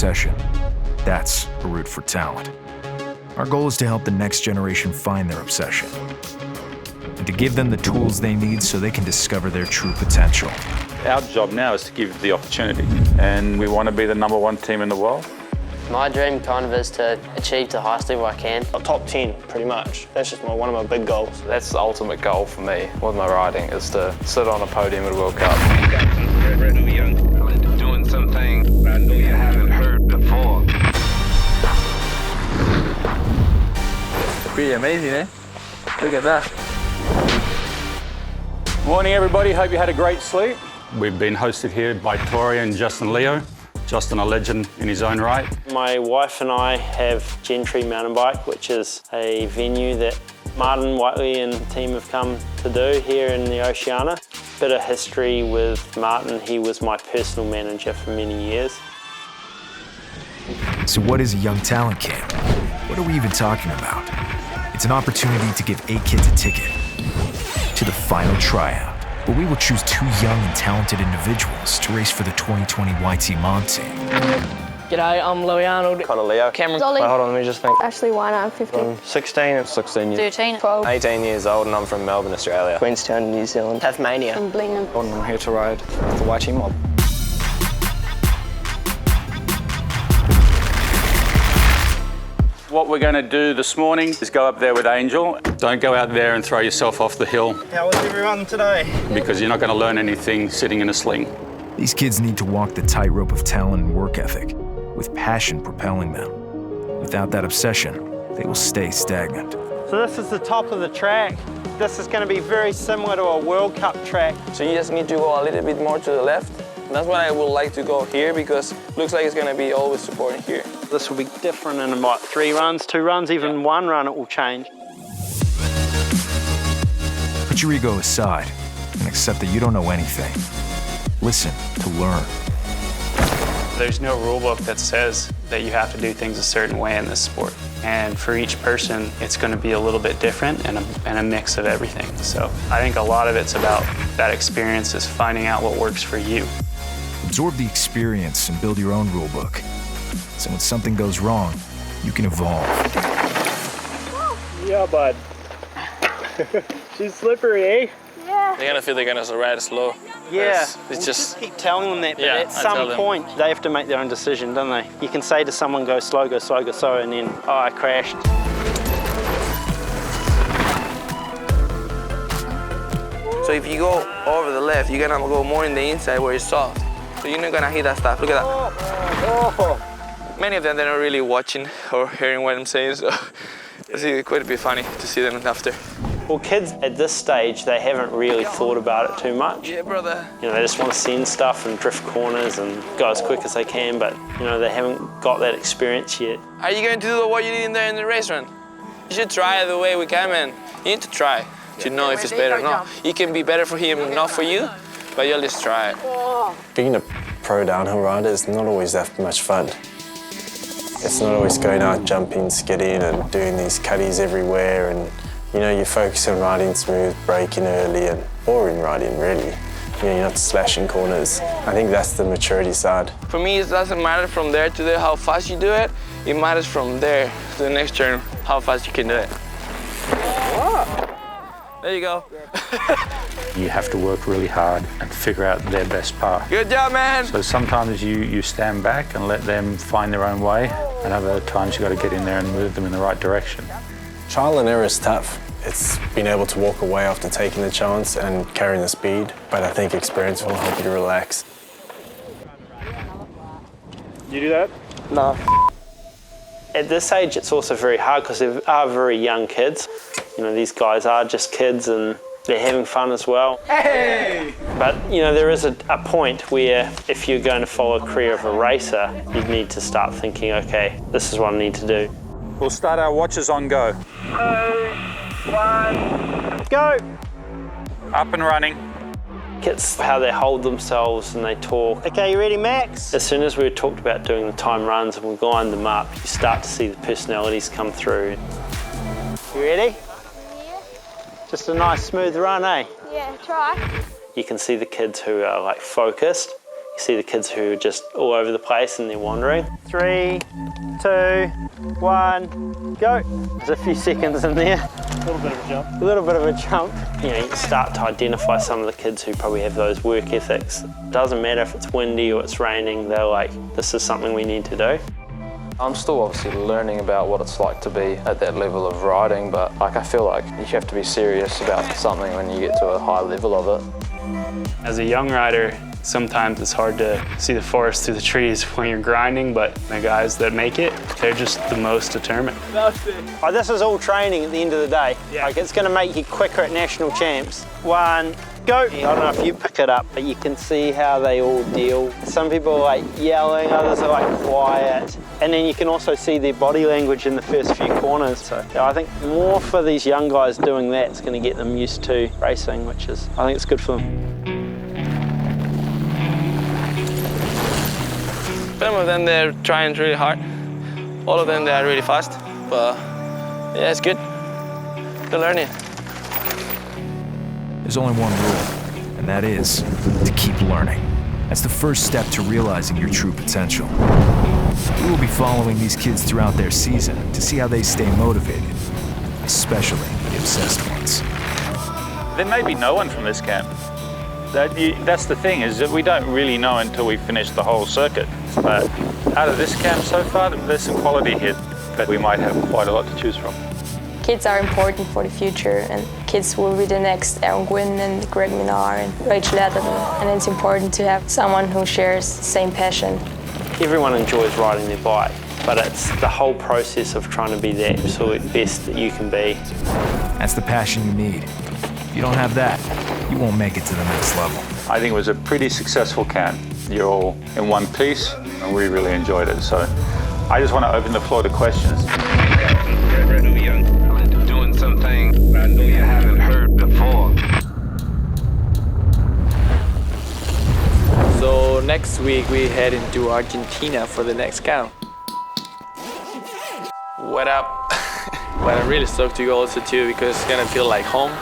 obsession. That's a route for talent. Our goal is to help the next generation find their obsession and to give them the tools they need so they can discover their true potential. Our job now is to give the opportunity, and we want to be the #1 team in the world. My dream kind of is to achieve the highest level I can. A top 10, pretty much. That's just one of my big goals. That's the ultimate goal for me with my riding, is to sit on a podium at a World Cup. Doing something I know you haven't heard before. Pretty amazing, eh? Look at that. Morning, everybody. Hope you had a great sleep. We've been hosted here by Tori and Justin Leov. Justin, a legend in his own right. My wife and I have Jentree mountain bike, which is a venue that Martin Whiteley and the team have come to do here in the OCEANIA. Bit of history with Martin. He was my personal manager for many years. So what is a young talent camp? What are we even talking about? It's an opportunity to give 8 kids a ticket to the final tryout, where we will choose 2 young and talented individuals to race for the 2020 YT-Mob team. G'day, I'm Louis Arnold. Connor Leo. Cameron. Dolly. Wait, hold on, let me just think. Ashley Weiner, I'm 15. I'm 16. 16 years. 13. 12. 18 years old, and I'm from Melbourne, Australia. Queenstown, New Zealand. Tasmania. I'm Blenheim. I'm here to ride the YT-Mob. What we're going to do this morning is go up there with Angel. Don't go out there and throw yourself off the hill. How was everyone today? Because you're not going to learn anything sitting in a sling. These kids need to walk the tightrope of talent and work ethic, with passion propelling them. Without that obsession, they will stay stagnant. So this is the top of the track. This is going to be very similar to a World Cup track. So you just need to go a little bit more to the left. That's why I would like to go here, because it looks like it's going to be always supporting here. This will be different in about 3 runs, 2 runs, even 1 run it will change. Put your ego aside and accept that you don't know anything. Listen to learn. There's no rule book that says that you have to do things a certain way in this sport. And for each person, it's going to be a little bit different and a mix of everything. So I think a lot of it's about that experience, is finding out what works for you. Absorb the experience and build your own rule book. So when something goes wrong, you can evolve. Yeah, bud. She's slippery, eh? Yeah. They're going to feel they're going to ride slow. Yeah. It's just keep telling them that, but Yeah, at I some tell them. point, they have to make their own decision, don't they? You can say to someone, go slow, go slow, go slow, and then, oh, I crashed. So if you go over the left, you're gonna go more in the inside where it's soft. So you're not gonna hit that stuff. Look at that. Oh. Many of them, they're not really watching or hearing what I'm saying, so it's quite a bit funny to see them after. Well, kids at this stage, they haven't really thought about it too much. Yeah, brother. You know, they just want to send stuff and drift corners and go as quick as they can, but, you know, they haven't got that experience yet. Are you going to do what you did in there in the race run? You should try it the way we can, man. You need to try to know if it's better or not. It can be better for him, not for you, but you'll just try it. Being a pro downhill rider is not always that much fun. It's not always going out, jumping, skidding and doing these cutties everywhere, and you know, you focus on riding smooth, braking early and boring riding really. You know, you're not slashing corners. I think that's the maturity side. For me, it doesn't matter from there to there how fast you do it. It matters from there to the next turn how fast you can do it. There you go. You have to work really hard and figure out their best path. Good job, man. So sometimes you stand back and let them find their own way, and other times you've got to get in there and move them in the right direction. Trial and error is tough. It's being able to walk away after taking the chance and carrying the speed, but I think experience will help you to relax. You do that? No. At this age, it's also very hard because they are very young kids. You know, these guys are just kids and they're having fun as well. Hey! But, you know, there is a point where if you're going to follow a career of a racer, you need to start thinking, okay, this is what I need to do. We'll start our watches on go. 2, 1, go! Up and running. It's how they hold themselves and they talk. Okay, you ready, Max? As soon as we talked about doing the time runs and we've lined them up, you start to see the personalities come through. You ready? Yeah. Just a nice smooth run, eh? Yeah, try. You can see the kids who are like focused. You see the kids who are just all over the place and they're wandering. 3, 2, 1, go. There's a few seconds in there. A little bit of a jump. A little bit of a jump. You know, you can start to identify some of the kids who probably have those work ethics. It doesn't matter if it's windy or it's raining, they're like, this is something we need to do. I'm still obviously learning about what it's like to be at that level of riding, but like I feel like you have to be serious about something when you get to a high level of it. As a young rider, sometimes it's hard to see the forest through the trees when you're grinding, but the guys that make it, they're just the most determined. Oh, this is all training at the end of the day. Yeah. Like, it's going to make you quicker at national champs. 1, go. I don't know if you pick it up, but you can see how they all deal. Some people are like yelling, others are like quiet. And then you can also see their body language in the first few corners. So yeah, I think more for these young guys doing that, it's going to get them used to racing, which is, I think it's good for them. Some of them, they're trying really hard. All of them, they are really fast. But yeah, it's good. They're learning. There's only one rule, and that is to keep learning. That's the first step to realizing your true potential. We will be following these kids throughout their season to see how they stay motivated, especially the obsessed ones. There may be no one from this camp. That's the thing, is that we don't really know until we finish the whole circuit. But out of this camp so far, there's some quality here that we might have quite a lot to choose from. Kids are important for the future, and kids will be the next Aaron Gwynn and Greg Minnaar and Rachel Letterman. And it's important to have someone who shares the same passion. Everyone enjoys riding their bike, but it's the whole process of trying to be the absolute best that you can be. That's the passion you need. If you don't have that, you won't make it to the next level. I think it was a pretty successful camp. You're all in one piece, and we really enjoyed it. So I just want to open the floor to questions. Doing something I know you haven't heard before. So next week we head into Argentina for the next camp. What up? But I'm really stoked to go also too, because it's gonna feel like home.